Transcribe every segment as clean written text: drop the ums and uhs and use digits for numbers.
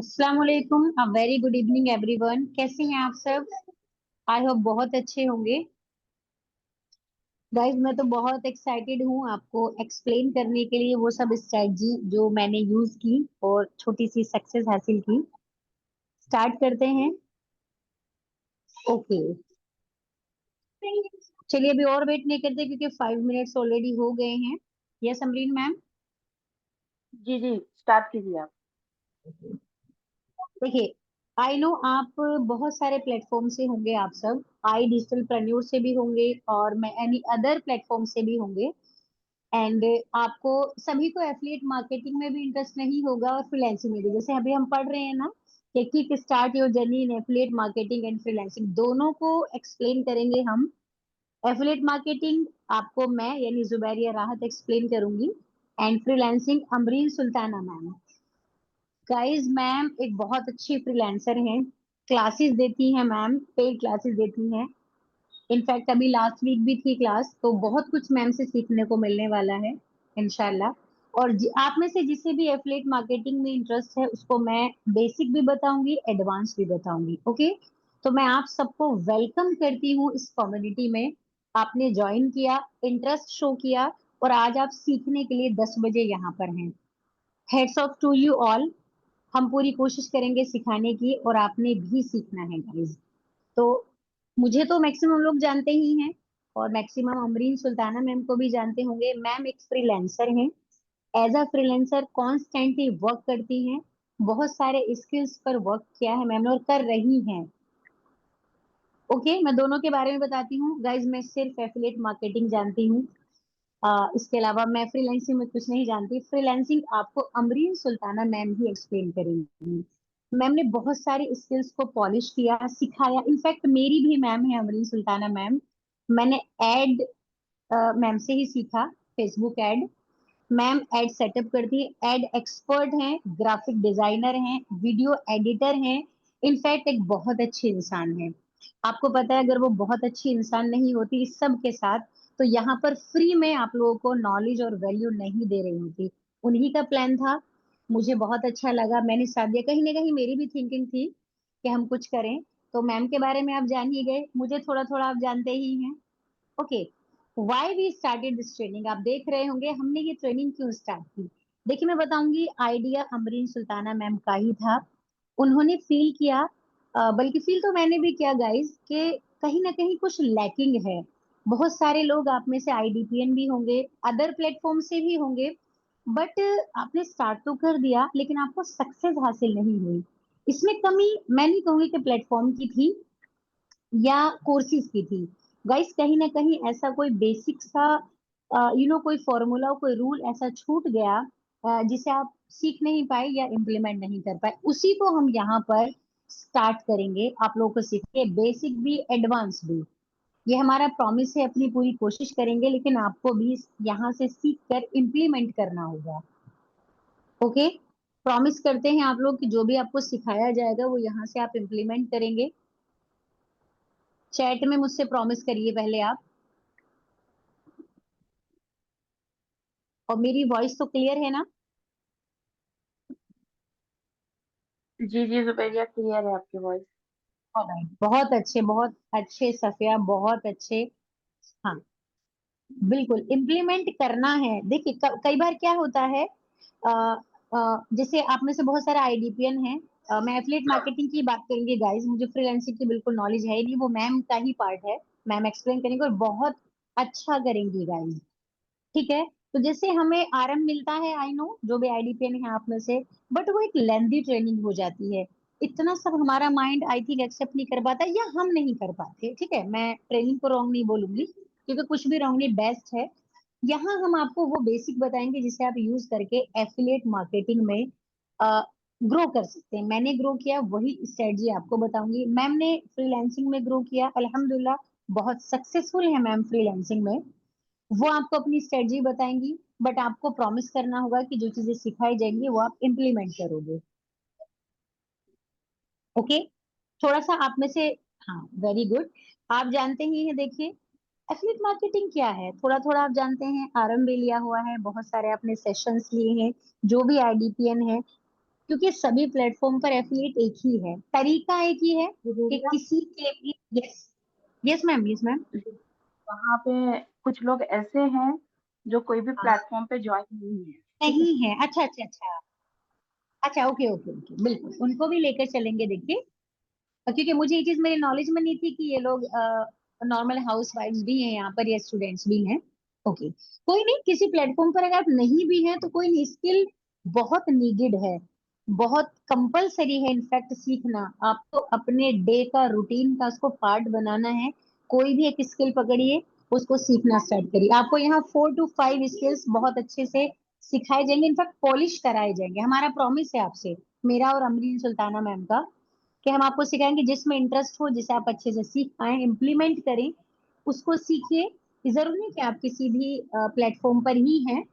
अस्सलाम वालेकुम, a very good evening everyone. कैसे हैं आप सब? आई होप बहुत अच्छे होंगे। गाइस, मैं तो बहुत एक्साइटेड हूँ आपको एक्सप्लेन करने के लिए वो सब स्ट्रेटजी जो मैंने यूज की और छोटी सी सक्सेस हासिल की। स्टार्ट करते हैं। ओके, चलिए अभी और वेट नहीं करते क्योंकि 5 मिनट्स ऑलरेडी हो गए हैं। Yes Amreen ma'am. जी जी, स्टार्ट कीजिए आप। देखिए, आई नो आप बहुत सारे प्लेटफॉर्म से होंगे, आप सब आई डिजिटल प्रेन्योर से भी होंगे और मैं एनी अदर प्लेटफॉर्म से भी होंगे। एंड आपको सभी को एफिलिएट मार्केटिंग में भी इंटरेस्ट नहीं होगा और फ्रीलांसिंग में भी। जैसे अभी हम पढ़ रहे हैं ना कि kick start your journey in affiliate marketing and freelancing, दोनों को एक्सप्लेन करेंगे हम। एफिलिएट मार्केटिंग आपको मैं यानी जुबैरिया राहत एक्सप्लेन करूंगी and freelancing Amreen Sultana ma'am. Guys, ma'am एक बहुत अच्छी फ्रीलांसर हैं, क्लासेस देती हैं मैम, पेड क्लासेस देती हैं। इनफैक्ट अभी लास्ट वीक भी थी क्लास, तो बहुत कुछ मैम से सीखने को मिलने वाला है इंशाल्लाह। और आप में से जिसे भी एफिलिएट मार्केटिंग में इंटरेस्ट है उसको मैं बेसिक भी बताऊंगी, एडवांस भी बताऊंगी। ओके, तो मैं आप सबको वेलकम करती हूँ इस कम्युनिटी में। आपने ज्वाइन किया, इंटरेस्ट शो किया और आज आप सीखने के लिए 10 बजे यहाँ पर हैं। Heads off to you all. हम पूरी कोशिश करेंगे सिखाने की और आपने भी सीखना है गाइज। तो मुझे तो मैक्सिमम लोग जानते ही हैं और मैक्सिमम अमरीन सुल्ताना मैम को भी जानते होंगे। मैम एक फ्रीलांसर हैं। As a freelancer constantly work करती हैं। बहुत सारे स्किल्स पर वर्क किया है मैम ने और कर रही हैं। ओके, मैं दोनों के बारे में बताती हूँ गाइज। मैं सिर्फ एफिलिएट मार्केटिंग जानती हूँ, इसके अलावा मैं फ्रीलांसिंग में कुछ नहीं जानती। फ्रीलांसिंग आपको अमरीन सुल्ताना मैम ही एक्सप्लेन करेंगी। मैम ने बहुत सारी स्किल्स को पॉलिश किया, सिखाया। इनफैक्ट मेरी भी मैम है अमरीन सुल्ताना मैम। मैंने एड मैम से ही सीखा, Facebook ad. Ma'am ad setup करती है, एड एक्सपर्ट हैं, ग्राफिक डिजाइनर हैं, वीडियो एडिटर हैं। इनफैक्ट एक बहुत अच्छी इंसान है। आपको पता है अगर वो बहुत अच्छी इंसान नहीं होती इस सब के साथ तो यहाँ पर फ्री में आप लोगों को नॉलेज और वैल्यू नहीं दे रही होती। उन्हीं का प्लान था, मुझे बहुत अच्छा लगा, मैंने साथ दिया। कहीं ना कहीं मेरी भी थिंकिंग थी कि हम कुछ करें। तो मैम के बारे में आप जान ही गए, मुझे थोड़ा थोड़ा आप जानते ही हैं। Okay, why we started this training, आप देख रहे होंगे हमने ये ट्रेनिंग क्यों स्टार्ट की। देखिए मैं बताऊंगी, आइडिया अमरीन सुल्ताना मैम का ही था। उन्होंने फील किया, बल्कि फील तो मैंने भी किया गाइस, कि कहीं ना कहीं कुछ लैकिंग है। बहुत सारे लोग आप में से आईडीपीएन भी होंगे, अदर प्लेटफॉर्म से भी होंगे, बट आपने स्टार्ट तो कर दिया लेकिन आपको सक्सेस हासिल नहीं हुई। इसमें कमी मैं नहीं कहूंगी कि प्लेटफॉर्म की थी या कोर्सेज की थी। गाइस कहीं ना कहीं ऐसा कोई बेसिक सा कोई फॉर्मूला, कोई रूल ऐसा छूट गया जिसे आप सीख नहीं पाए या इम्प्लीमेंट नहीं कर पाए। उसी को हम यहाँ पर स्टार्ट करेंगे आप लोगों को सीख के, बेसिक भी एडवांस भी। ये हमारा प्रॉमिस है, अपनी पूरी कोशिश करेंगे लेकिन आपको भी यहाँ से सीख कर इम्प्लीमेंट करना होगा। ओके, प्रॉमिस करते हैं आप लोग कि जो भी आपको सिखाया जाएगा वो यहाँ से आप इम्प्लीमेंट करेंगे। चैट में मुझसे प्रॉमिस करिए पहले आप। और मेरी वॉइस तो क्लियर है ना? जी जी, जुबैरिया क्लियर है आपकी वॉइस। ऑलराइट, बहुत अच्छे, बहुत अच्छे सफिया, बहुत अच्छे। हाँ, बिल्कुल इम्प्लीमेंट करना है। देखिए कई बार क्या होता है, अ, जैसे आप में से बहुत सारे आईडीपीएन हैं। मैं एफिलिएट मार्केटिंग की बात करेंगे गाइस, मुझे फ्रीलांसिंग की बिल्कुल नॉलेज है ही नहीं, वो मैम का ही पार्ट है। मैम एक्सप्लेन करेंगे और बहुत अच्छा करेंगी गाइस। ठीक है, तो जैसे हमें आरएम मिलता है, आई नो जो भी आईडीपीएन है आप में से, बट वो एक लेंदी ट्रेनिंग हो जाती है। इतना सब हमारा माइंड आई थिंक एक्सेप्ट नहीं कर पाता या हम नहीं कर पाते। ठीक है, मैं ट्रेनिंग को रॉन्ग नहीं बोलूंगी क्योंकि कुछ भी रॉन्ग नहीं, बेस्ट है। यहाँ हम आपको वो बेसिक बताएंगे जिसे आप यूज करके एफिलिएट मार्केटिंग में ग्रो कर सकते हैं। मैंने ग्रो किया वही स्ट्रेटजी आपको बताऊंगी। मैम ने फ्रीलांसिंग में ग्रो किया, अल्हम्दुलिल्लाह बहुत सक्सेसफुल है मैम फ्रीलांसिंग में। वो आपको अपनी स्ट्रेटजी बताएंगी, बट आपको प्रॉमिस करना होगा कि जो चीजें सिखाई जाएंगी वो आप इम्प्लीमेंट करोगे। ओके, थोड़ा सा आप में से, हाँ वेरी गुड, आप जानते ही हैं। देखिए एफिलिएट मार्केटिंग क्या है, थोड़ा थोड़ा आप जानते हैं, आरएम भी लिया हुआ है, बहुत सारे आपने सेशंस लिए हैं। जो भी आईडीपीएन है, क्योंकि सभी प्लेटफॉर्म पर एफिलिएट एक ही है, तरीका एक ही है कि जुबेरिया, किसी के भी। Yes, yes ma'am, yes ma'am. वहाँ पे कुछ लोग ऐसे हैं जो कोई भी हाँ, प्लेटफॉर्म पे ज्वाइन नहीं है, ठीक है। नहीं है, अच्छा अच्छा अच्छा। अच्छा, ओके ओके ओके, बिल्कुल उनको भी लेकर चलेंगे देखिए। क्योंकि मुझे ये चीज मेरे नॉलेज में नहीं थी कि ये लोग नॉर्मल हाउस वाइफ्स भी हैं यहाँ पर या स्टूडेंट्स भी हैं। ओके, कोई नहीं, किसी प्लेटफॉर्म पर अगर आप नहीं भी हैं तो कोई नहीं, स्किल बहुत नीडेड है, बहुत कंपलसरी है इनफैक्ट सीखना। आपको अपने डे का रूटीन का उसको पार्ट बनाना है। कोई भी एक स्किल पकड़िए, उसको सीखना स्टार्ट करिए। आपको यहाँ 4 to 5 स्किल्स बहुत अच्छे से सिखाए जाएंगे, इनफैक्ट पॉलिश कराए जाएंगे। हमारा प्रॉमिस है आपसे, मेरा और अमरीन सुल्ताना मैम का, कि हम आपको सिखाएंगे जिसमें इंटरेस्ट हो, जिसे आप अच्छे से सीख पाए, इम्प्लीमेंट करें, उसको सीखिए। जरूरी नहीं कि आप किसी भी प्लेटफॉर्म पर ही हैं,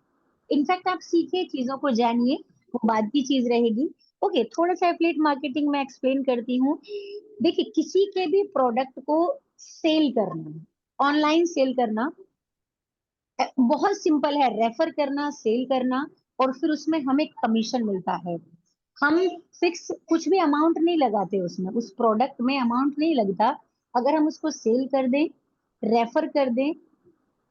इनफैक्ट आप सीखिए, चीजों को जानिए, वो बाद की चीज रहेगी। ओके, थोड़ा सा एफिलिएट मार्केटिंग में एक्सप्लेन करती हूँ। देखिए, किसी के भी प्रोडक्ट को सेल करना, ऑनलाइन सेल करना बहुत सिंपल है। रेफर करना, सेल करना, और फिर उसमें हमें कमीशन मिलता है। हम फिक्स कुछ भी अमाउंट नहीं लगाते उसमें, उस प्रोडक्ट में अमाउंट नहीं लगता। अगर हम उसको सेल कर दें, रेफर कर दें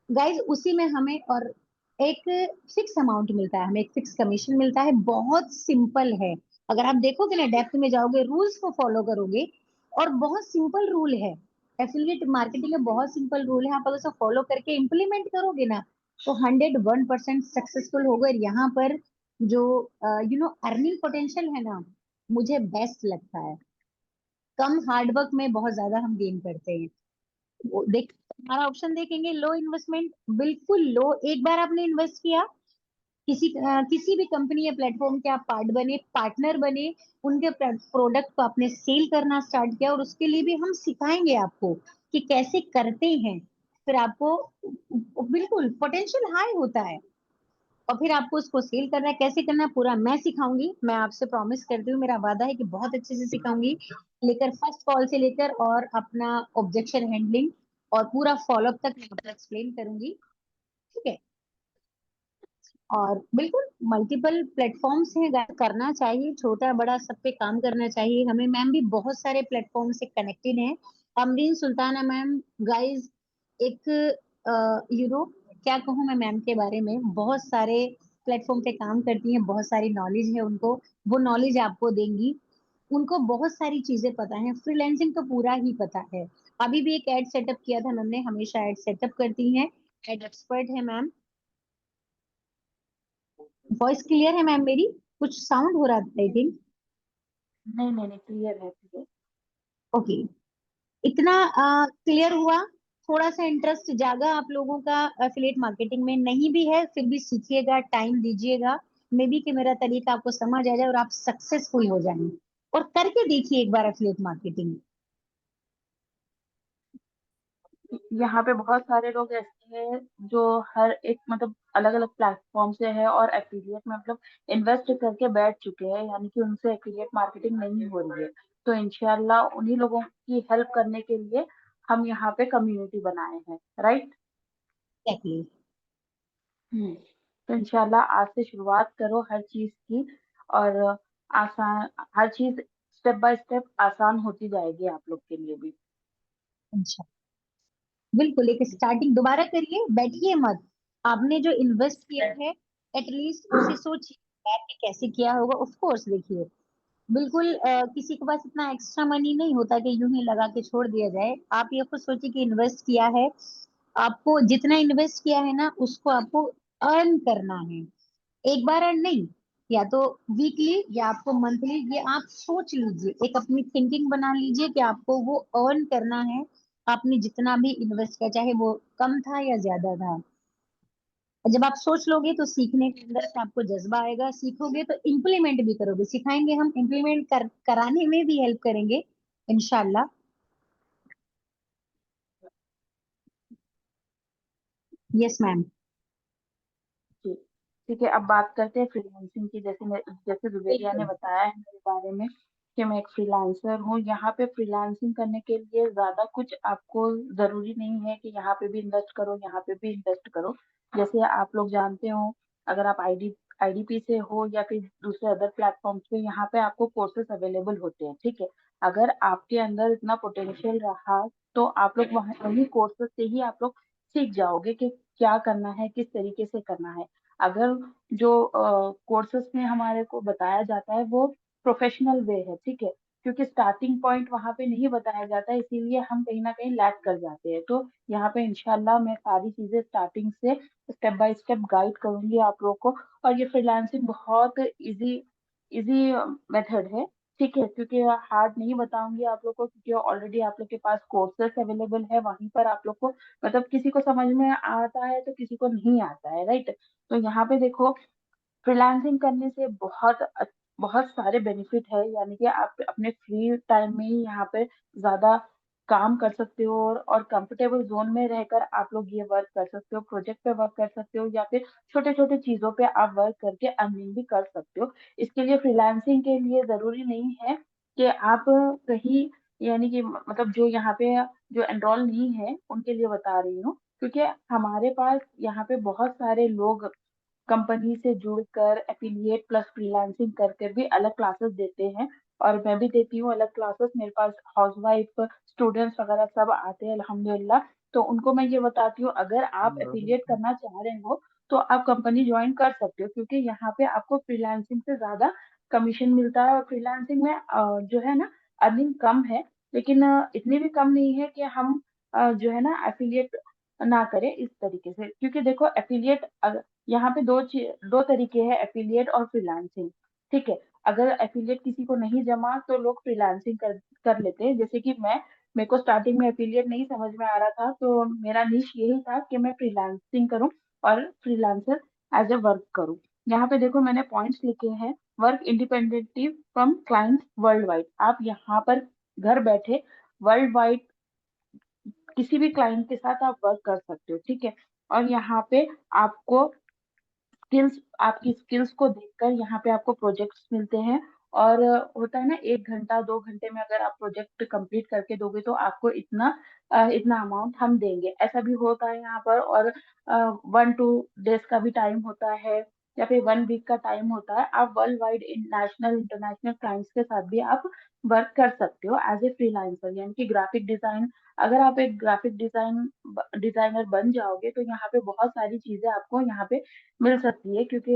गाइज, उसी में हमें और एक फिक्स अमाउंट मिलता है, हमें एक फिक्स कमीशन मिलता है। बहुत सिंपल है। अगर आप देखोगे ना, डेप्थ में जाओगे, रूल्स को फॉलो करोगे, और बहुत सिंपल रूल है। एफिलिएट मार्केटिंग में बहुत सिंपल रूल है, आप अगर उसे फॉलो करके इम्प्लीमेंट करोगे ना, तो 101% सक्सेसफुल होगा। और यहाँ पर जो अर्निंग पोटेंशियल है ना, मुझे बेस्ट लगता है। कम हार्डवर्क में बहुत ज्यादा हम गेन करते हैं। देख, हमारा ऑप्शन देखेंगे, लो इन्वेस्टमेंट, बिल्कुल लो। एक बार आपने इन्वेस्ट किया, किसी भी कंपनी या प्लेटफॉर्म के आप पार्ट बने, पार्टनर बने, उनके प्रोडक्ट को आपने सेल करना स्टार्ट किया, और उसके लिए भी हम सिखाएंगे आपको कि कैसे करते हैं। फिर आपको बिल्कुल पोटेंशियल हाई होता है, और फिर आपको उसको सेल करना है, कैसे करना है पूरा मैं सिखाऊंगी। मैं आपसे प्रॉमिस करती हूँ, मेरा वादा है कि बहुत अच्छे से सिखाऊंगी, लेकर फर्स्ट कॉल से लेकर और अपना ऑब्जेक्शन हैंडलिंग और पूरा फॉलोअप तक मैं आपको एक्सप्लेन करूंगी। ठीक है, और बिल्कुल मल्टीपल प्लेटफॉर्म्स हैं, करना चाहिए, छोटा बड़ा सब पे काम करना चाहिए हमें। मैम भी बहुत सारे प्लेटफॉर्म से कनेक्टेड हैं। अमरीन सुल्ताना मैम, गाइस, एक क्या कहूँ मैं मैम के बारे में, बहुत सारे प्लेटफॉर्म पे काम करती हैं, बहुत सारी नॉलेज है उनको, वो नॉलेज आपको देंगी। उनको बहुत सारी चीजें पता है, फ्रीलैंसिंग तो पूरा ही पता है। अभी भी एक एड सेटअप किया था मैम ने, हमेशा एड सेटअप करती हैं, एड एक्सपर्ट है मैम। वॉइस क्लियर है मैम मेरी? कुछ साउंड हो रहा था आई थिंक। नहीं नहीं नहीं, क्लियर है, क्लियर। ओके, इतना क्लियर हुआ? थोड़ा सा इंटरेस्ट जागा आप लोगों का एफिलिएट मार्केटिंग में? नहीं भी है फिर भी सीखिएगा, टाइम दीजिएगा, मे बी कि मेरा तरीका आपको समझ आ जाए और आप सक्सेसफुल हो जाएं। और करके देखिए एक बार एफिलिएट मार्केटिंग। यहाँ पे बहुत सारे लोग ऐसे हैं जो हर एक मतलब अलग अलग प्लेटफॉर्म से है और एफिलिएट में मतलब इन्वेस्ट करके बैठ चुके हैं, यानी कि उनसे एफिलिएट मार्केटिंग नहीं हो रही है। तो इंशाल्लाह उन्हीं लोगों की हेल्प करने के लिए हम यहाँ पे कम्युनिटी बनाए हैं, राइट। एग्जैक्टली। हम्म। तो इंशाल्लाह आज से शुरुआत करो हर चीज की, और आसान, हर चीज स्टेप बाय स्टेप आसान होती जाएगी आप लोग के लिए भी। अच्छा, बिल्कुल, एक स्टार्टिंग दोबारा करिए, बैठिए मत। आपने जो इन्वेस्ट किया है, एटलीस्ट उसे सोचिए बैठ के कैसे किया होगा। ऑफ कोर्स देखिए, बिल्कुल किसी के पास इतना एक्स्ट्रा मनी नहीं होता कि यूं ही लगा के छोड़ दिया जाए। आप ये खुद सोचिए कि इन्वेस्ट किया है, आपको जितना इन्वेस्ट किया है ना, उसको आपको अर्न करना है। एक बार अर्न नहीं, या तो वीकली या आपको मंथली, ये आप सोच लीजिए, एक अपनी थिंकिंग बना लीजिए कि आपको वो अर्न करना है। आपने जितना भी इन्वेस्ट किया, चाहे वो कम था या ज्यादा था, जब आप सोच लोगे तो सीखने के अंदर से आपको जज्बा आएगा, सीखोगे तो इम्प्लीमेंट भी करोगे। सिखाएंगे हम, इम्प्लीमेंट कराने में भी हेल्प करेंगे इनशाला। Yes ma'am. जी, ठीक है। अब बात करते हैं फ्रीलांसिंग की। जैसे जुबेरिया ने बिल्कुल। बताया है मेरे बारे में कि मैं एक फ्रीलांसर हूँ। यहाँ पे फ्रीलांसिंग करने के लिए ज्यादा कुछ आपको जरूरी नहीं है कि यहाँ पे भी इन्वेस्ट करो, यहाँ पे भी इन्वेस्ट करो। जैसे आप लोग जानते हो अगर आप आईडीपी से हो या फिर दूसरे अदर प्लेटफॉर्म्स पे, यहाँ पे आपको कोर्सेज अवेलेबल होते हैं, ठीक है। अगर आपके अंदर इतना पोटेंशियल रहा तो आप लोग वहाँ वही कोर्सेज से ही आप लोग सीख जाओगे कि क्या करना है, किस तरीके से करना है। अगर जो कोर्सेज में हमारे को बताया जाता है वो प्रोफेशनल वे है, ठीक है, क्योंकि स्टार्टिंग पॉइंट वहां पे नहीं बताया जाता है, इसीलिए हम कहीं ना कहीं लैग कर जाते हैं। तो यहाँ पे इंशाल्लाह मैं सारी चीजें स्टार्टिंग से स्टेप बाय स्टेप गाइड करूंगी आप लोगों को। और ये फ्रीलांसिंग बहुत इजी इजी मेथड है, ठीक है, क्योंकि हार्ड नहीं बताऊंगी आप लोग को, क्योंकि ऑलरेडी आप लोग के पास कोर्सेस अवेलेबल है, वहीं पर आप लोग को मतलब किसी को समझ में आता है तो किसी को नहीं आता है, राइट। तो यहाँ पे देखो, फ्रीलांसिंग करने से बहुत सारे बेनिफिट है, यानी कि आप अपने फ्री टाइम में ही यहाँ पे ज्यादा काम कर सकते हो, और कंफर्टेबल जोन में रहकर आप लोग ये वर्क कर सकते हो, प्रोजेक्ट पे वर्क कर सकते हो, या फिर छोटे छोटे चीजों पे आप वर्क करके अर्निंग भी कर सकते हो। इसके लिए फ्रीलांसिंग के लिए जरूरी नहीं है कि आप कहीं, यानी कि मतलब जो यहाँ पे जो एनरोल नहीं है उनके लिए बता रही हूँ, क्योंकि हमारे पास यहाँ पे बहुत सारे लोग कंपनी से जुड़कर एफिलिएट प्लस फ्रीलांसिंग करके भी अलग क्लासेस देते हैं। और मैं भी देती हूँ अलग क्लासेस, मेरे पास हाउसवाइफ स्टूडेंट्स वगैरह सब आते हैं अल्हम्दुलिल्लाह। तो उनको मैं ये बताती हूँ, अगर आप एफिलिएट करना चाह रहे हो तो आप कंपनी ज्वाइन कर सकते हो, क्योंकि यहाँ पे आपको फ्रीलांसिंग से ज्यादा कमीशन मिलता है। और फ्रीलांसिंग में जो है ना, अर्निंग कम है, लेकिन इतनी भी कम नहीं है कि हम जो है ना एफिलिएट ना करें इस तरीके से। क्योंकि देखो एफिलिएट, यहाँ पे दो तरीके हैं, एफिलिएट और फ्रीलांसिंग, ठीक है। अगर एफिलिएट किसी को नहीं जमा तो लोग फ्रीलांसिंग कर लेते हैं, जैसे कि मेरे को स्टार्टिंग में एफिलिएट नहीं समझ में आ रहा था, तो मेरा निश यही था कि मैं फ्रीलांसिंग करूं और फ्रीलांसर एज ए वर्क करूं। यहाँ पे देखो मैंने पॉइंट्स लिखे हैं। Work independently from clients world wide, आप यहाँ पर घर बैठे वर्ल्ड वाइड किसी भी क्लाइंट के साथ आप वर्क कर सकते हो, ठीक है। और यहाँ पे आपको स्किल्स, आपकी स्किल्स को देखकर यहाँ पे आपको प्रोजेक्ट्स मिलते हैं। और होता है ना, 1 घंटा 2 घंटे में अगर आप प्रोजेक्ट कंप्लीट करके दोगे तो आपको इतना अमाउंट हम देंगे, ऐसा भी होता है यहाँ पर। और 1-2 डेज का भी टाइम होता है, या फिर 1 वीक का टाइम होता है। आप world wide national international clients के साथ भी आप वर्क कर सकते हो एज ए फ्रीलांसर, यानी कि ग्राफिक डिजाइन। अगर आप एक ग्राफिक डिजाइनर बन जाओगे तो यहाँ पे बहुत सारी चीजें आपको यहाँ पे मिल सकती है, क्योंकि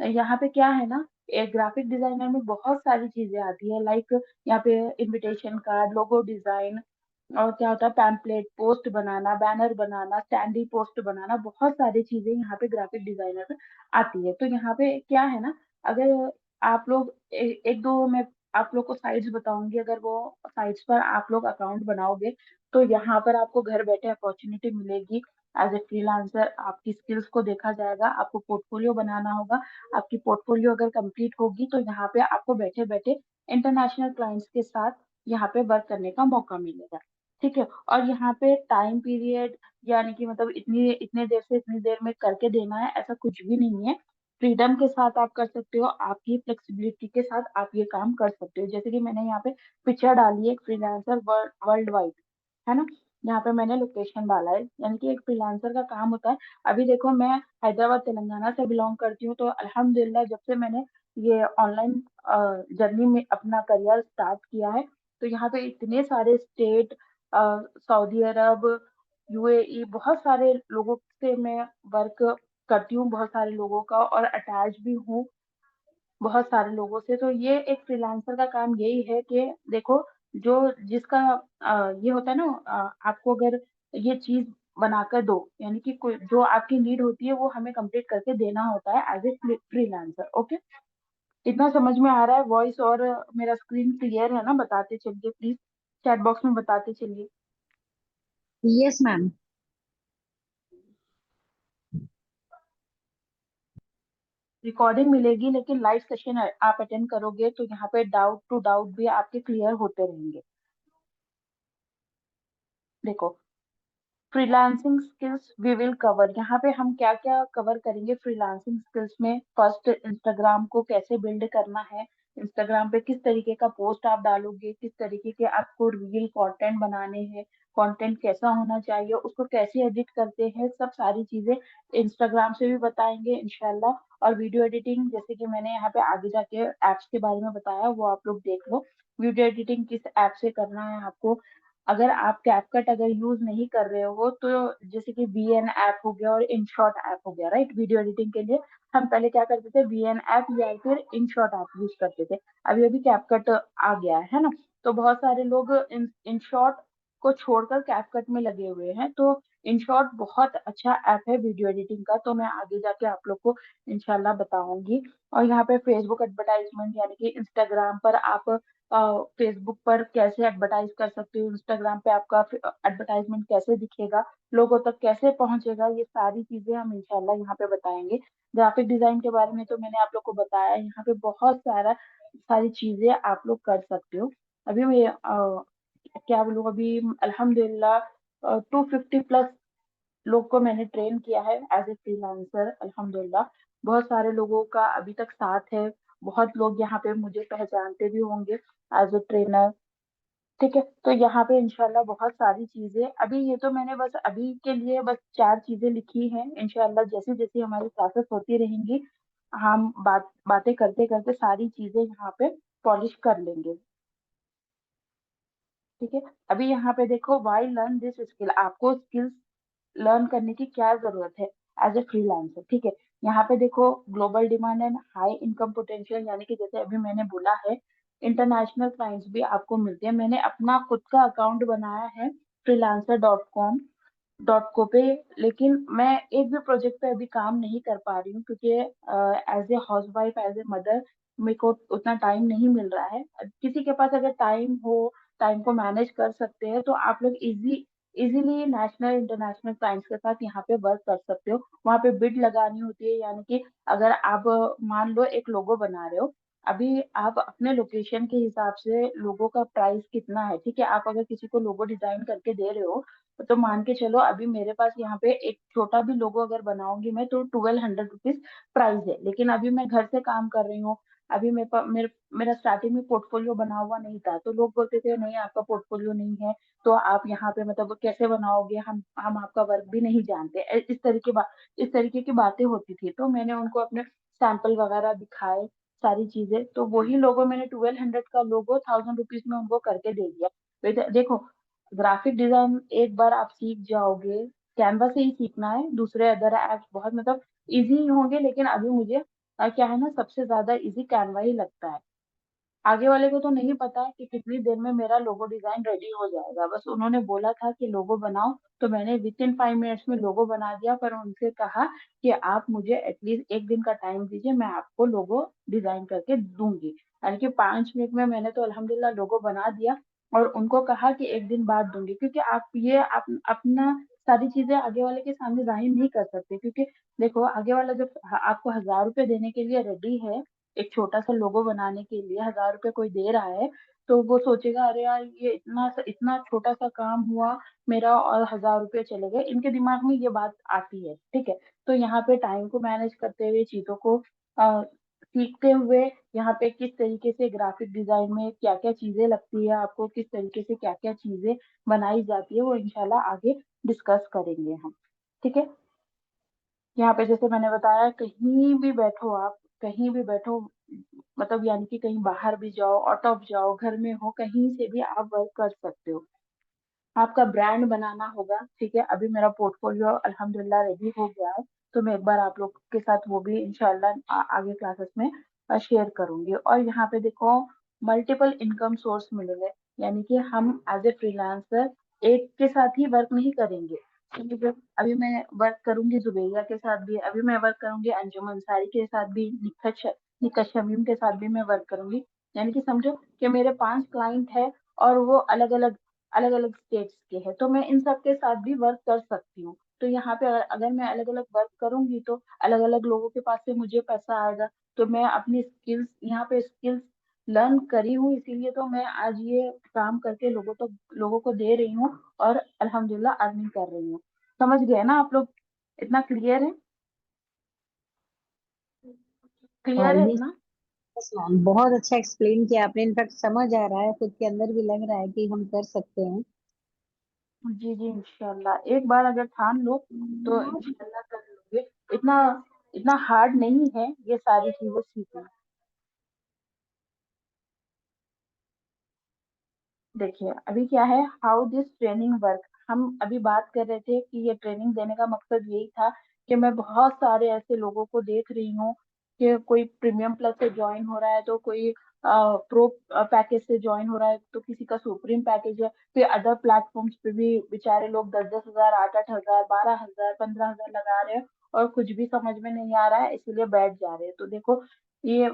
यहाँ पे क्या है ना, एक ग्राफिक डिजाइनर में बहुत सारी चीजें आती है, लाइक यहाँ पे इनविटेशन कार्ड, लोगो डिजाइन, और क्या होता है पैम्पलेट, पोस्ट बनाना, बैनर बनाना, स्टैंडी पोस्ट बनाना, बहुत सारी चीजें यहाँ पे ग्राफिक डिजाइनर में आती है। तो यहाँ पे क्या है ना, अगर आप लोग एक दो मैं आप लोग को साइट्स बताऊंगी, अगर वो साइट्स पर आप लोग अकाउंट बनाओगे तो यहाँ पर आपको घर बैठे अपॉर्चुनिटी मिलेगी। एज ए फ्रीलांसर आपकी स्किल्स को देखा जाएगा, आपको पोर्टफोलियो बनाना होगा। आपकी पोर्टफोलियो अगर कंप्लीट होगी तो यहाँ पे आपको बैठे बैठे इंटरनेशनल क्लाइंट्स के साथ यहाँ पे वर्क करने का मौका मिलेगा, ठीक है। और यहाँ पे टाइम पीरियड, यानी कि मतलब इतनी इतने देर से इतनी देर में करके देना है, ऐसा कुछ भी नहीं है। फ्रीडम के साथ आप कर सकते हो, आपकी फ्लेक्सिबिलिटी के साथ आप ये काम कर सकते हो। जैसे कि मैंने यहाँ पे पिक्चर डाली है, एक फ्रीलांसर वर्ल्ड वाइड, है ना। यहाँ पे मैंने लोकेशन डाला है, यानी कि एक फ्रीलांसर का काम होता है। अभी देखो मैं हैदराबाद तेलंगाना से बिलोंग करती हूँ, तो अल्हम्दुलिल्लाह जब से मैंने ये ऑनलाइन जर्नी में अपना करियर स्टार्ट किया है, तो यहाँ पे इतने सारे स्टेट, सऊदी अरब, यूएई, बहुत सारे लोगों से मैं वर्क करती हूँ, बहुत सारे लोगों का, और अटैच भी हूँ बहुत सारे लोगों से। तो ये एक फ्रीलांसर का काम यही है कि देखो, जो जिसका ये होता है ना, आपको अगर ये चीज बनाकर दो, यानी कि कोई जो आपकी नीड होती है वो हमें कंप्लीट करके देना होता है एज ए फ्रीलांसर, ओके। इतना समझ में आ रहा है वॉइस? और मेरा स्क्रीन क्लियर है ना? बताते चलिए प्लीज, चैट बॉक्स में बताते चलिए। Yes ma'am. रिकॉर्डिंग मिलेगी, लेकिन लाइव सेशन आप अटेंड करोगे तो यहाँ पे डाउट टू डाउट भी आपके क्लियर होते रहेंगे। देखो, freelancing skills we will cover, यहाँ पे हम क्या क्या कवर करेंगे फ्रीलांसिंग स्किल्स में। फर्स्ट, इंस्टाग्राम को कैसे बिल्ड करना है, इंस्टाग्राम पे किस तरीके का पोस्ट आप डालोगे, किस तरीके के आपको रील कंटेंट बनाने हैं, कंटेंट कैसा होना चाहिए, उसको कैसे एडिट करते हैं, सब सारी चीजें इंस्टाग्राम से भी बताएंगे इंशाल्लाह। और वीडियो एडिटिंग, जैसे कि मैंने यहाँ पे आगे जाके एप्स के बारे में बताया, वो आप लोग देख लो। वीडियो एडिटिंग किस ऐप से करना है आपको, अगर आप कैपकट अगर यूज नहीं कर रहे हो तो जैसे कि वीएन ऐप हो गया और इनशॉट ऐप हो गया, राइट। वीडियो एडिटिंग के लिए हम पहले क्या करते थे, वीएन ऐप या फिर इनशॉट ऐप यूज करते थे। अभी अभी कैपकट आ गया है ना, तो बहुत सारे लोग इनशॉट को छोड़कर कैपकट में लगे हुए हैं। तो इनशॉट बहुत अच्छा ऐप है वीडियो एडिटिंग का, तो मैं आगे जाके आप लोग को इंशाल्लाह बताऊंगी। और यहाँ पे फेसबुक एडवर्टाइजमेंट, यानी कि इंस्टाग्राम पर आप फेसबुक पर कैसे एडवर्टाइज कर सकते हो, इंस्टाग्राम पे आपका एडवर्टाइजमेंट कैसे दिखेगा, लोगों तक कैसे पहुंचेगा, ये सारी चीजें हम इंशाल्लाह यहाँ पे बताएंगे। ग्राफिक डिजाइन के बारे में तो मैंने आप लोग को बताया, यहाँ पे बहुत सारी चीजें आप लोग कर सकते हो। अभी मैं क्या बोलूँ, अभी अल्हम्दुलिल्लाह 250+ लोग को मैंने ट्रेन किया है एज ए फ्रीलांसर, अल्हम्दुलिल्लाह। बहुत सारे लोगों का अभी तक साथ है, बहुत लोग यहाँ पे मुझे पहचानते भी होंगे एज ए ट्रेनर। ठीक है, तो यहाँ पे इंशाल्लाह बहुत सारी चीजें, अभी ये तो मैंने बस अभी के लिए बस 4 चीजें लिखी हैं। इंशाल्लाह जैसे जैसे हमारी क्लासेस होती रहेंगी, हम बातें करते करते सारी चीजें यहाँ पे पॉलिश कर लेंगे। ठीक है, अभी यहाँ पे देखो, वाई लर्न दिस स्किल, आपको स्किल्स लर्न करने की क्या जरूरत है एज ए फ्रीलांसर। ठीक है, यहाँ पे देखो, global demand and high income potential, यानी कि जैसे अभी मैंने बोला है, इंटरनेशनल क्लाइंट्स भी आपको मिलते हैं। मैंने अपना खुद का अकाउंट बनाया है freelancer.com.co पे, लेकिन मैं एक भी प्रोजेक्ट पे अभी काम नहीं कर पा रही हूँ, क्योंकि as a housewife, as a mother, मेरे को उतना टाइम नहीं मिल रहा है। किसी के पास अगर टाइम हो, टाइम को मैनेज कर सकते हैं, तो आप लोग इजीली नेशनल इंटरनेशनल क्लाइंट्स के साथ यहाँ पे वर्क कर सकते हो। वहाँ पे बिड लगानी होती है, यानी कि अगर आप मान लो एक लोगो बना रहे हो, अभी आप अपने लोकेशन के हिसाब से लोगो का प्राइस कितना है, ठीक है, आप अगर किसी को लोगो डिजाइन करके दे रहे हो, तो मान के चलो, अभी मेरे पास यहाँ पे एक छोटा भी लोगो अगर बनाऊंगी मैं, तो 1200 रुपीज प्राइस है। लेकिन अभी मैं घर से काम कर रही हूँ, अभी मेरा स्टार्टिंग में पोर्टफोलियो बना हुआ नहीं था, तो लोग बोलते थे नहीं आपका पोर्टफोलियो नहीं है, तो आप यहाँ पे मतलब कैसे बनाओगे, हम आपका वर्क भी नहीं जानते, इस तरीके की बातें होती थी। तो मैंने उनको अपने सैंपल वगैरह दिखाए, सारी चीजें, तो वही लोगो मैंने 1200 का लोगो 1000 रुपीज में उनको करके दे दिया। देखो, ग्राफिक डिजाइन एक बार आप सीख जाओगे, कैनवा से ही सीखना है, दूसरे अदर एप्स बहुत मतलब इजी होंगे, लेकिन अभी मुझे क्या है ना, सबसे ज्यादा इजी कैनवा ही लगता है। आगे वाले को तो नहीं पता कि कितनी देर में मेरा लोगो डिजाइन रेडी हो जाएगा, बस उन्होंने बोला था कि लोगो बनाओ, तो मैंने विद इन 5 मिनट्स में लोगो बना दिया। पर उनसे कहा कि आप मुझे एटलीस्ट एक दिन का टाइम दीजिए, मैं आपको लोगो डिजाइन करके दूंगी। यानी कि 5 मिनट में मैंने तो अल्हम्दुलिल्लाह लोगो बना दिया, और उनको कहा कि एक दिन बाद दूंगी, क्योंकि अपना सारी चीजें आगे वाले के सामने जाहिर नहीं कर सकते, क्योंकि देखो, आगे वाला जब आपको 1000 रुपये देने के लिए रेडी है, एक छोटा सा लोगो बनाने के लिए 1000 रुपये कोई दे रहा है, तो वो सोचेगा अरे यार, ये इतना इतना छोटा सा काम हुआ मेरा और 1000 रुपये चले गए, इनके दिमाग में ये बात आती है। ठीक है, तो यहाँ पे टाइम को मैनेज करते हुए, चीजों को सीखते हुए, यहाँ पे किस तरीके से ग्राफिक डिजाइन में क्या क्या चीजें लगती है, आपको किस तरीके से क्या क्या चीजें बनाई जाती है, वो इंशाल्लाह आगे डिस्कस करेंगे हम। ठीक है, यहाँ पे जैसे मैंने बताया, कहीं भी बैठो आप, कहीं भी बैठो, मतलब यानी कि कहीं बाहर भी जाओ, आउट ऑफ जाओ, घर में हो, कहीं से भी आप वर्क कर सकते हो। आपका ब्रांड बनाना होगा, ठीक है, अभी मेरा पोर्टफोलियो अल्हम्दुलिल्लाह रेडी हो गया है, तो मैं एक बार आप लोग के साथ वो भी इंशाल्लाह आगे क्लासेस में शेयर करूंगी। और यहाँ पे देखो, मल्टीपल इनकम सोर्स मिलेंगे, यानी कि हम एज ए फ्रीलांसर एक के साथ ही वर्क नहीं करेंगे, क्योंकि जब अभी मैं वर्क करूंगी जुबैरिया के साथ भी, अभी मैं वर्क करूंगी अंजुम अंसारी के साथ भी, निकत शमीम के साथ भी मैं वर्क करूंगी, यानी कि समझो कि मेरे 5 क्लाइंट है, और वो अलग अलग स्टेट्स के हैं, तो मैं इन सब के साथ भी वर्क कर सकती हूँ। तो यहाँ पे अगर मैं अलग अलग वर्क करूंगी, तो अलग अलग लोगों के पास से मुझे पैसा आएगा, तो मैं अपनी स्किल्स, यहाँ पे स्किल्स लर्न करी हूँ, इसीलिए तो मैं आज ये काम करके लोगों को दे रही हूँ, और अल्हम्दुलिल्लाह अर्निंग कर रही हूँ। समझ गए ना आप लोग? इतना क्लियर है? क्लियर है ये ना? बस मैम, बहुत अच्छा एक्सप्लेन किया आपने, इनफैक्ट समझ आ रहा है, खुद के अंदर भी लग रहा है कि हम कर सकते हैं। जी जी, इंशाल्लाह एक बार अगर ठान लो तो इंशाल्लाह कर लोगे। इतना इतना हार्ड नहीं है ये सारी चीजें सीखना। देखिए अभी क्या है, हाउ दिस ट्रेनिंग वर्क। हम अभी बात कर रहे थे कि ये ट्रेनिंग देने का मकसद यही था कि मैं बहुत सारे ऐसे लोगों को देख रही हूँ कि कोई प्रीमियम प्लस से ज्वाइन हो रहा है, तो कोई प्रो पैकेज से ज्वाइन हो रहा है, तो किसी का सुप्रीम पैकेज है, फिर अदर प्लेटफॉर्म्स पे भी बेचारे लोग 10-10 हजार, 8-8 हजार, 12 हजार, 15 हजार लगा रहे हैं और कुछ भी समझ में नहीं आ रहा है, इसीलिए बैठ जा रहे हैं। तो देखो ये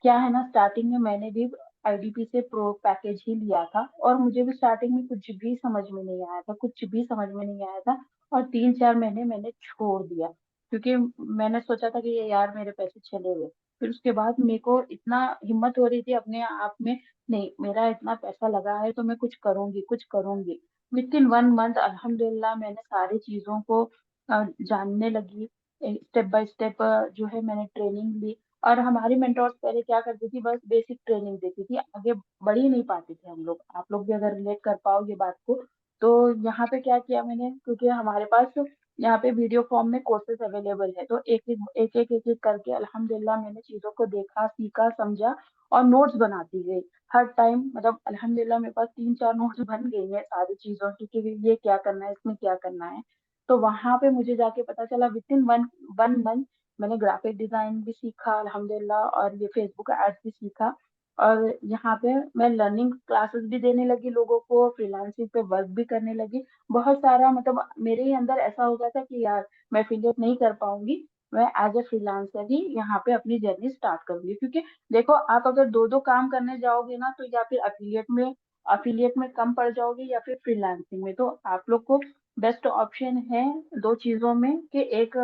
क्या है ना, स्टार्टिंग में मैंने भी आईडीपी से प्रो पैकेज ही लिया था और मुझे भी स्टार्टिंग में कुछ भी समझ में नहीं आया था, कुछ भी समझ में नहीं आया था। और 3-4 महीने मैंने छोड़ दिया क्योंकि मैंने सोचा था कि ये यार मेरे पैसे चले गए। फिर उसके बाद मेरे को इतना हिम्मत हो रही थी अपने आप में, नहीं मेरा इतना पैसा लगा है तो मैं कुछ करूंगी, कुछ करूंगी। विद इन 1 मंथ अल्हम्दुलिल्लाह मैंने सारी चीजों को जानने लगी। स्टेप बाय स्टेप जो है मैंने ट्रेनिंग ली। और हमारी मेंटोर्स पहले क्या करती थी, बस बेसिक ट्रेनिंग देती थी, आगे बढ़ ही नहीं पाते थे हम लोग। आप लोग भी अगर रिलेट कर पाओगे बात को, तो यहाँ पे क्या किया मैंने, क्योंकि हमारे पास यहाँ पे वीडियो फॉर्म में कोर्सेज अवेलेबल है, तो एक एक करके अल्हम्दुलिल्लाह मैंने चीजों को देखा, सीखा, समझा और नोट्स बनाती गई। हर टाइम मतलब अल्हम्दुलिल्लाह मेरे पास 3-4 नोट्स बन गई है सारी चीजों की कि ये क्या करना है, इसमें क्या करना है। तो वहां पे मुझे जाके पता चला with in one one month मैंने ग्राफिक डिजाइन भी सीखा अल्हम्दुलिल्लाह, और ये फेसबुक एड्स भी सीखा। और यहाँ पे मैं लर्निंग क्लासेस भी देने लगी लोगों को, फ्रीलांसिंग पे वर्क भी करने लगी। बहुत सारा मतलब मेरे ही अंदर ऐसा हो गया था कि यार मैं एफिलिएट नहीं कर पाऊंगी, मैं एज ए फ्रीलांसर ही यहाँ पे अपनी जर्नी स्टार्ट करूंगी। क्योंकि देखो आप अगर दो दो काम करने जाओगे ना, तो या फिर अफिलिएट में कम पड़ जाओगे या फिर फ्रीलांसिंग में। तो आप लोग को बेस्ट ऑप्शन है दो चीजों में कि एक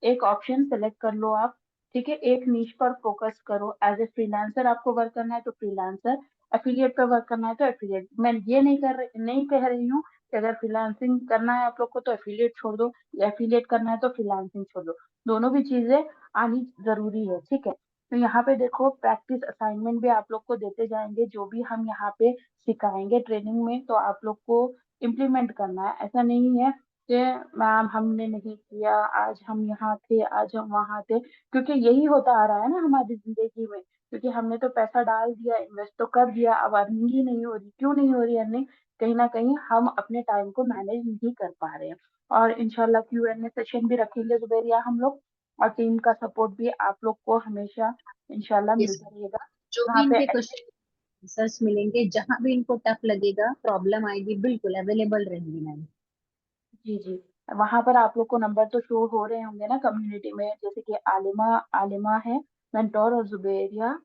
एक ऑप्शन सेलेक्ट कर लो आप। ठीक है, एक नीश पर फोकस करो। एज ए फ्रीलांसर आपको वर्क करना है तो फ्रीलांसर, एफिलिएट पे वर्क करना है तो एफिलिएट। मैं ये नहीं कह रही हूँ कि अगर फ्रीलांसिंग करना है आप लोग को तो एफिलिएट छोड़ दो, या एफिलिएट करना है तो फ्रीलांसिंग छोड़ दो। दोनों भी चीजें आनी जरूरी है। ठीक है, तो यहाँ पे देखो प्रैक्टिस असाइनमेंट भी आप लोग को देते जाएंगे, जो भी हम यहाँ पे सिखाएंगे ट्रेनिंग में, तो आप लोग को इम्प्लीमेंट करना है। ऐसा नहीं है कि मैम हमने नहीं किया, आज हम यहाँ थे, आज हम वहाँ थे, क्योंकि यही होता आ रहा है ना हमारी जिंदगी में। क्योंकि हमने तो पैसा डाल दिया, इन्वेस्ट तो कर दिया, अब अर्निंग ही नहीं हो रही। क्यों नहीं हो रही अर्निंग? कहीं ना कहीं हम अपने टाइम को मैनेज नहीं कर पा रहे हैं। और इंशाल्लाह Q&A सेशन भी रखेंगे जुबेरिया हम लोग, और टीम का सपोर्ट भी आप लोग को हमेशा इंशाल्लाह यस, मिलता रहेगा। जो भी यहाँ पे इनके क्वेश्चन आंसर्स मिलेंगे, जहां भी इनको टफ लगेगा, प्रॉब्लम आएगी, बिल्कुल अवेलेबल रहेंगी मैम। जी जी, वहां पर आप लोग को नंबर तो शो हो रहे होंगे ना कम्युनिटी में, जैसे कि आलिमा आलिमा है मेंटोर, और जुबेरिया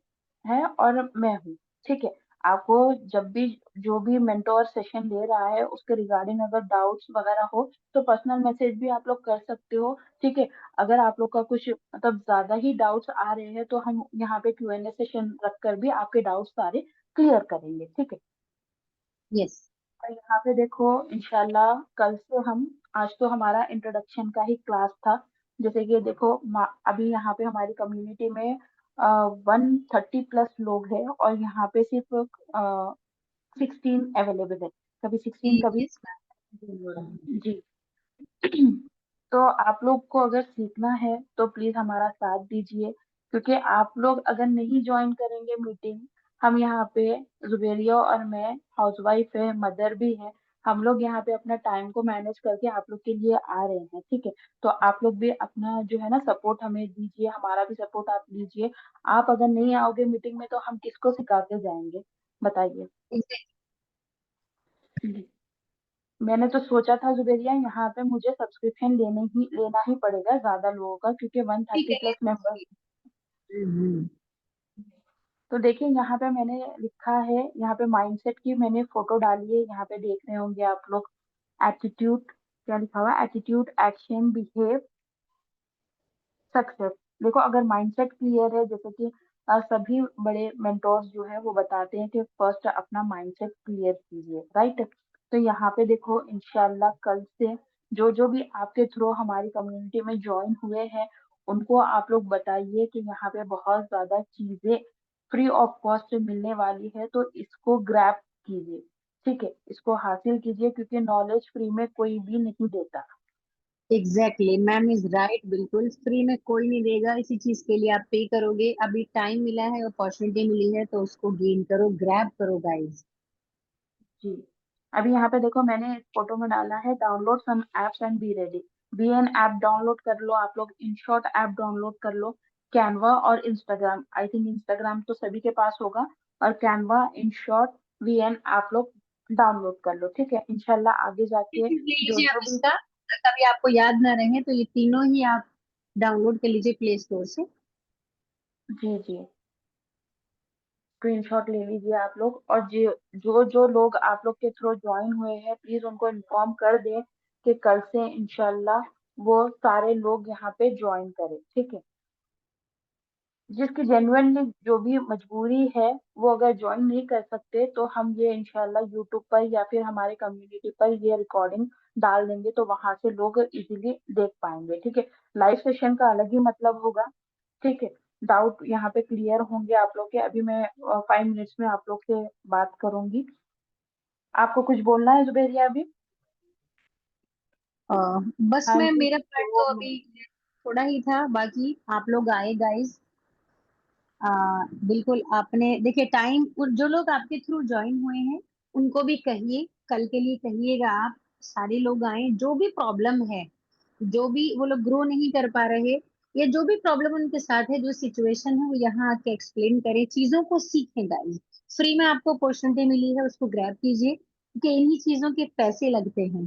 है, और मैं हूँ। ठीक है, आपको जब भी जो भी मेंटोर सेशन ले रहा है उसके रिगार्डिंग अगर डाउट्स वगैरह हो तो पर्सनल मैसेज भी आप लोग कर सकते हो। ठीक है, अगर आप लोग का कुछ मतलब ज्यादा ही डाउट्स आ रहे हैं तो हम यहाँ पे Q&A सेशन रख कर भी आपके डाउट्स सारे क्लियर करेंगे। ठीक है, यस। और यहाँ पे देखो इंशाल्लाह कल से हम, आज तो हमारा इंट्रोडक्शन का ही क्लास था। जैसे कि देखो अभी यहाँ पे हमारी कम्युनिटी में 130+ लोग हैं, और यहाँ पे सिर्फ 16 अवेलेबल है। कभी 16, कभी यस मैम, हो रहा है। जी। तो आप लोग को अगर सीखना है तो प्लीज हमारा साथ दीजिए, क्योंकि आप लोग अगर नहीं ज्वाइन करेंगे मीटिंग, हम यहाँ पे जुबेरिया और मैं हाउसवाइफ है, मदर भी है, हम लोग यहाँ पे अपना टाइम को मैनेज करके आप लोग के लिए आ रहे हैं। ठीक है, तो आप लोग भी अपना जो है ना सपोर्ट हमें दीजिए, हमारा भी सपोर्ट आप दीजिए। आप अगर नहीं आओगे मीटिंग में तो हम किसको सिखा के जाएंगे, बताइए। मैंने तो सोचा था जुबेरिया यहाँ पे मुझे सब्सक्रिप्शन लेना ही पड़ेगा ज्यादा लोगों का, क्योंकि वन ठीक थर्टी है। Plus member. हम्म। तो देखिए यहाँ पे मैंने लिखा है, यहाँ पे माइंडसेट की मैंने फोटो डाली है, यहाँ पे देख रहे होंगे आप लोग। एटीट्यूड, क्या लिखा हुआ है, एटीट्यूड, एक्शन, बिहेव, सक्सेस। देखो अगर माइंडसेट क्लियर है, जैसे कि सभी बड़े मेंटोर्स जो है वो बताते हैं कि फर्स्ट अपना माइंडसेट क्लियर कीजिए, राइट। तो यहाँ पे देखो इंशाल्लाह कल से जो जो भी आपके थ्रू हमारी कम्युनिटी में ज्वाइन हुए हैं उनको आप लोग बताइए कि यहाँ पे बहुत ज्यादा चीजें फ्री ऑफ कॉस्ट मिलने वाली है, तो इसको ग्रैब कीजिए। ठीक है, इसको हासिल कीजिए, क्योंकि नॉलेज फ्री में कोई भी नहीं देता। एग्जैक्टली, मैम इज राइट, बिल्कुल फ्री में कोई नहीं देगा, इसी चीज के लिए आप पे करोगे। अभी टाइम मिला है, अपॉर्चुनिटी मिली है, तो उसको गेन करो, ग्रैब करो गाइस। जी। अभी यहाँ पे देखो, मैंने इस फोटो में डाला है, download some apps and be ready. VN app download कर लो आप लोग, इनशॉट ऐप डाउनलोड कर लो, कैनवा और इंस्टाग्राम, आई थिंक इंस्टाग्राम तो सभी के पास होगा, और कैनवा, इनशॉट, वीएन आप लोग डाउनलोड कर लो। ठीक है, इंशाल्लाह आगे जाके ले जो लीजिए जो आप भी। इसका, कभी आपको याद ना रहे तो ये तीनों ही आप डाउनलोड कर लीजिए प्ले स्टोर से। जी जी, स्क्रीनशॉट ले लीजिए आप लोग, और जो जो जो लोग आप लोग के थ्रू ज्वाइन हुए हैं, प्लीज उनको इन्फॉर्म कर दें कि कल से इंशाल्लाह वो सारे लोग यहाँ पे ज्वाइन करें। ठीक है, जिसकी जेन्युइनली जो भी मजबूरी है, वो अगर ज्वाइन नहीं कर सकते, तो हम ये इंशाल्लाह यूट्यूब पर या फिर हमारे कम्युनिटी पर ये रिकॉर्डिंग डाल देंगे, तो वहां से लोग इजीली देख पाएंगे। ठीक है, लाइव सेशन का अलग ही मतलब होगा। ठीक है, डाउट यहाँ पे क्लियर होंगे आप लोग के। अभी मैं 5 मिनट्स में आप लोग से बात करूंगी। आपको कुछ बोलना है जुबेरिया अभी? अ, बस हाँ मैं, जी, मेरा पार्ट तो तो अभी थोड़ा ही था, बाकी आप लोग आए गाइस। बिल्कुल, आपने देखिए टाइम, जो लोग आपके थ्रू ज्वाइन हुए हैं उनको भी कहिए, कल के लिए कहिएगा आप, सारे लोग आए, जो भी प्रॉब्लम है, जो भी वो लोग ग्रो नहीं कर पा रहे, या जो भी प्रॉब्लम उनके साथ है, जो सिचुएशन है, वो यहाँ आके एक्सप्लेन करें, चीजों को सीखें गाइस। फ्री में आपको अपॉर्चुनिटी मिली है, उसको ग्रैब कीजिए, क्योंकि इन्हीं चीजों के पैसे लगते हैं।